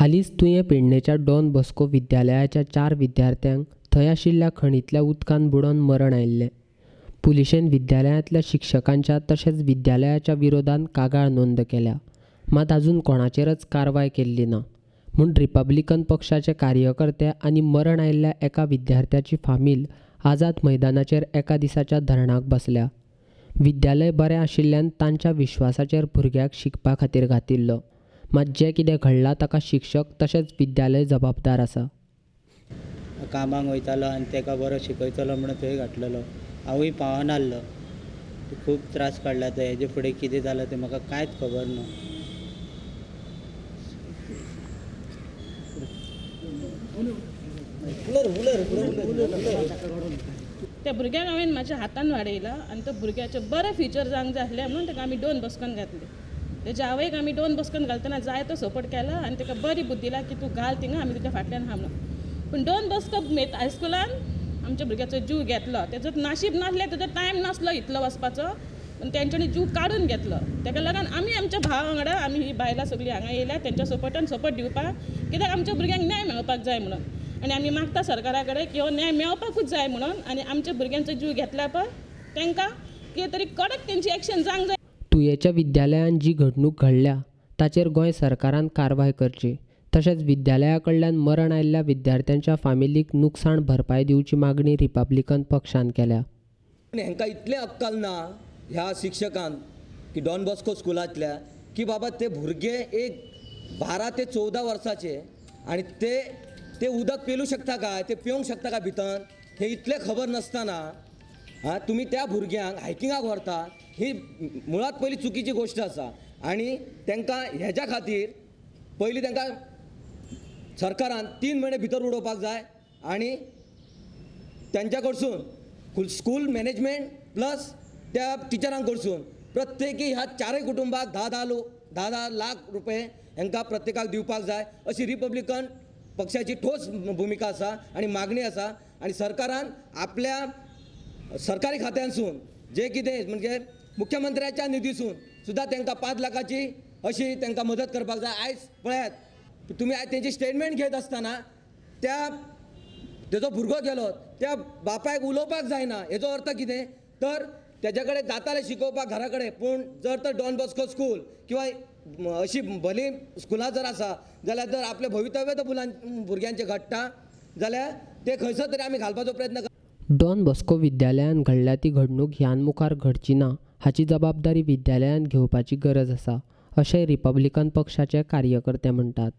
हालींच तुवें पेडणेच्या don Bosco विद्यालयाच्या 4 विद्यार्थ्यांक थंय आशिल्ल्या खणींतल्या उदकांत बुडोवन मरण आयिल्लें. पुलिशेन विद्यालयांतल्या शिक्षकांच्या तशेंच विद्यालयाच्या विरोधांत कागाळ नोंद केल्या. मात आजून कोणाचेरच कारवाय केल्ली ना म्हूण रिपब्लिकन पक्षाचे कार्यकर्ते आनी मरण आयिल्ल्या एका विद्यार्थ्याची फामील आझाद मैदानाचेर एका दिसाच्या धरणाक बसल्या. विद्यालय बरें आशिल्ल्यान तांच्या विश्वासाचेर भुरग्याक शिकपा खातीर घातिल्लो. मात जें कितें घडलां ताका शिक्षक तशेंच विद्यालय जबाबदार आसा. कामाक वयतालो आनी ताका बरो शिकयतलो म्हणून थंय घातलेलो. हांवूय पावनासलो. खूब त्रास काडला ते. हेजे फुडें कितें जालें तें म्हाका कांयच खबर ना. त्या भुरग्याक हांवें म्हाज्या हातान वाडयला आनी त्या भुरग्याचे बरे फ्युचर जावंक जाय आसलें म्हणून ताका आमी डॉन बॉस्कोन घातले. तेज्या आवयक आमी डॉन बॉस्कोन घालतना जाय तो सपोर्ट केला आनी ताका बरी बुद्धी दिला की तूं घाल थिंगा, आमी तुज्या फाटल्यान आहा म्हणून. पूण डॉन बॉस्को हायस्कुलान आमच्या भुरग्याचो जीव घेतलो. तेजो नाशीब नासलें, तेजो टायम नासलो इतलो वचपाचो, पूण तेंच्यांनी जीव काडून घेतलो. ताका लागून आमी आमच्या भावा वांगडा आमी ही बायलां सगळीं हांगा येयल्या तेंच्या सपोर्ट दिवपाक, कित्याक आमच्या भुरग्यांक न्याय मेळपाक जाय म्हणून. आनी आमी मागता सरकारा कडेन की हो न्याय मेळपाकूच जाय म्हणून. आनी आमच्या भुरग्यांचो जीव घेतला पळय तांकां कितें तरी कडक तेंची एक्शन जावंक जाय. तुयेच्या विद्यालयान जी घडणूक घडल्या ताचेर गोंय सरकारान कारवाय करची. तशेंच विद्यालया कडल्यान मरण आयिल्ल्या विद्यार्थ्यांच्या फामिलीक नुकसाण भरपाय दिवची मागणी रिपब्लिकन पक्षान केल्या. हांकां इतलें अक्कल ना ह्या शिक्षकांक की डॉन बॉस्को स्कुलांतल्या की बाबा ते भुरगे एक 12 ते 14 वर्साचे आनी ते उदक पेलू शकता काय, ते पिवंक शकता काय भितर, हे इतलें खबर नासतना तुमी त्या भुरग्यांक हायकिंगाक व्हरता, ही मुळात पयली चुकीची गोश्ट आसा. आनी तांकां हेज्या खातीर पयलीं तांकां सरकारान 3 म्हयने भितर उडोवपाक जाय आनी तांच्या कडसून स्कूल मॅनेजमेंट प्लस त्या टिचरांक कडसून प्रत्येकी ह्या 4 कुटुंबाक 10 लाख रुपये हांकां प्रत्येकाक दिवपाक जाय अशी रिपब्लिकन पक्षाची ठोस भुमिका आसा आनी मागणी आसा. आनी सरकारान आपल्या सरकारी खात्यांसून जे कितें म्हणजे मुख्यमंत्र्याच्या निधीसून सुद्दां तांकां 5 लाखाची अशी तांकां मदत करपाक जाय. आयज पळयात तुमी आयज तेंची स्टेटमेंट घेत आसतना तेजो भुरगो गेलो, त्या बापायक उलोवपाक जायना, हेजो अर्थ कितें तर तेज्या कडेन जातालें शिकोवपाक घरा कडेन, पूण जर तर डॉन बॉस्को स्कूल किंवा अशी भली स्कुलां जर आसा जाल्यार जर आपलें भवितव्य तर भुरग्यांचें घडटा जाल्यार ते खंयसर तरी आमी घालपाचो प्रयत्न करता. डॉन बॉस्को विद्यालयान घडल्या ती घडणूक ह्यान मुखार घडची ना हाची जबाबदारी विद्यालयान घेवपाची गरज आसा अशें रिपब्लिकन पक्षाचे कार्यकर्ते म्हणटात.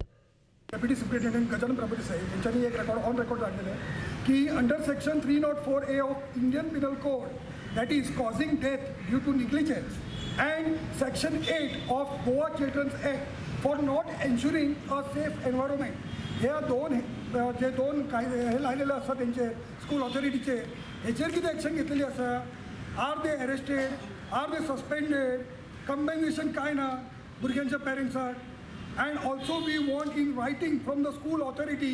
डेप्युटी सुप्रिटेंडेंट गजानन प्रभुदेसाई साहेब यांच्यानी एक ऑन रेकॉर्ड काढलेलं आहे की under section 304A of Indian penal code that is causing death due to negligence and section 8 of Goa children's act for not ensuring a safe environment, ह्या दोन काय हे लायलेले असतात त्यांचे स्कूल ऑथॉरिटीचे, हेचेर कितें एक्शन घेतलेली आसा? Are they arrested, are they suspended, compensation काय ना भुरग्यांच्या पेरेंट्साक? And also we want in writing from the school authority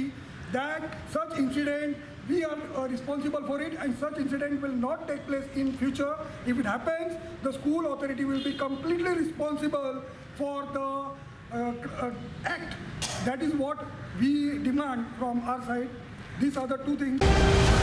that such incident we are responsible for it and such incident will not take place in future. If it happens, the school authority will be completely responsible for the act. That is what we demand from our side. These are the two things.